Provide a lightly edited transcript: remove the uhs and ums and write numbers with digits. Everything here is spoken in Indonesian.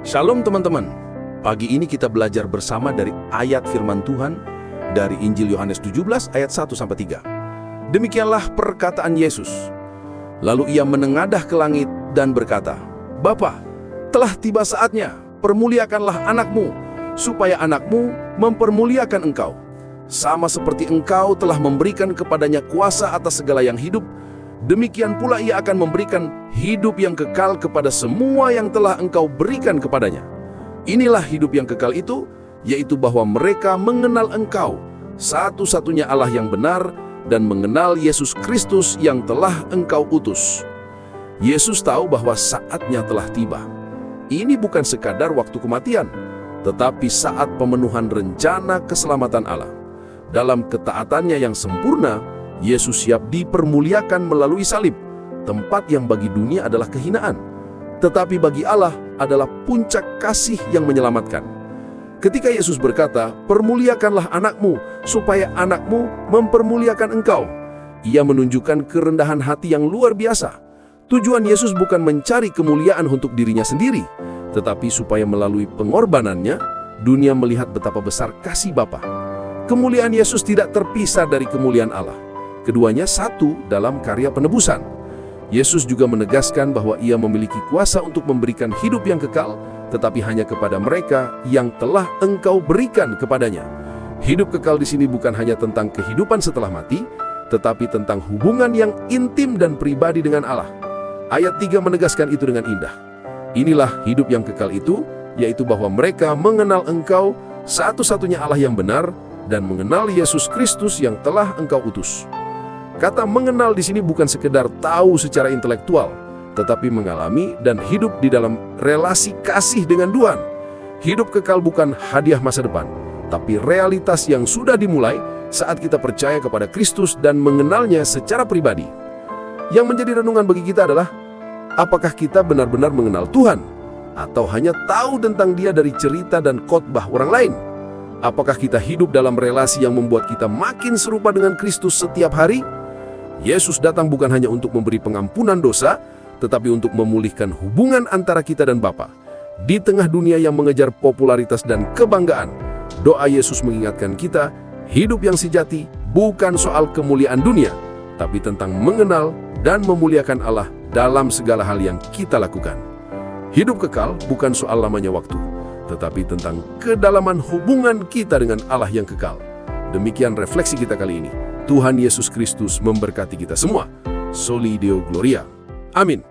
Shalom teman-teman. Pagi ini kita belajar bersama dari ayat firman Tuhan dari Injil Yohanes 17 ayat 1-3. Demikianlah perkataan Yesus. Lalu ia menengadah ke langit dan berkata, "Bapa, telah tiba saatnya, permuliakanlah anakmu, supaya anakmu mempermuliakan engkau. Sama seperti engkau telah memberikan kepadanya kuasa atas segala yang hidup, demikian pula ia akan memberikan hidup yang kekal kepada semua yang telah engkau berikan kepadanya. Inilah hidup yang kekal itu, yaitu bahwa mereka mengenal engkau, satu-satunya Allah yang benar, dan mengenal Yesus Kristus yang telah engkau utus." Yesus tahu bahwa saatnya telah tiba. Ini bukan sekadar waktu kematian, tetapi saat pemenuhan rencana keselamatan Allah. Dalam ketaatannya yang sempurna, Yesus siap dipermuliakan melalui salib, tempat yang bagi dunia adalah kehinaan, tetapi bagi Allah adalah puncak kasih yang menyelamatkan. Ketika Yesus berkata, "Permuliakanlah anakmu, supaya anakmu mempermuliakan engkau," Ia menunjukkan kerendahan hati yang luar biasa. Tujuan Yesus bukan mencari kemuliaan untuk dirinya sendiri, tetapi supaya melalui pengorbanannya, dunia melihat betapa besar kasih Bapa. Kemuliaan Yesus tidak terpisah dari kemuliaan Allah. Keduanya satu dalam karya penebusan. Yesus juga menegaskan bahwa Ia memiliki kuasa untuk memberikan hidup yang kekal, tetapi hanya kepada mereka yang telah engkau berikan kepadanya. Hidup kekal di sini bukan hanya tentang kehidupan setelah mati, tetapi tentang hubungan yang intim dan pribadi dengan Allah. Ayat 3 menegaskan itu dengan indah. Inilah hidup yang kekal itu, yaitu bahwa mereka mengenal engkau, satu-satunya Allah yang benar, dan mengenal Yesus Kristus yang telah engkau utus. Kata mengenal di sini bukan sekedar tahu secara intelektual, tetapi mengalami dan hidup di dalam relasi kasih dengan Tuhan. Hidup kekal bukan hadiah masa depan, tapi realitas yang sudah dimulai saat kita percaya kepada Kristus dan mengenalnya secara pribadi. Yang menjadi renungan bagi kita adalah, apakah kita benar-benar mengenal Tuhan, atau hanya tahu tentang Dia dari cerita dan khotbah orang lain? Apakah kita hidup dalam relasi yang membuat kita makin serupa dengan Kristus setiap hari? Yesus datang bukan hanya untuk memberi pengampunan dosa, tetapi untuk memulihkan hubungan antara kita dan Bapa. Di tengah dunia yang mengejar popularitas dan kebanggaan, doa Yesus mengingatkan kita, hidup yang sejati bukan soal kemuliaan dunia, tapi tentang mengenal dan memuliakan Allah dalam segala hal yang kita lakukan. Hidup kekal bukan soal lamanya waktu, tetapi tentang kedalaman hubungan kita dengan Allah yang kekal. Demikian refleksi kita kali ini. Tuhan Yesus Kristus memberkati kita semua. Soli Deo Gloria. Amin.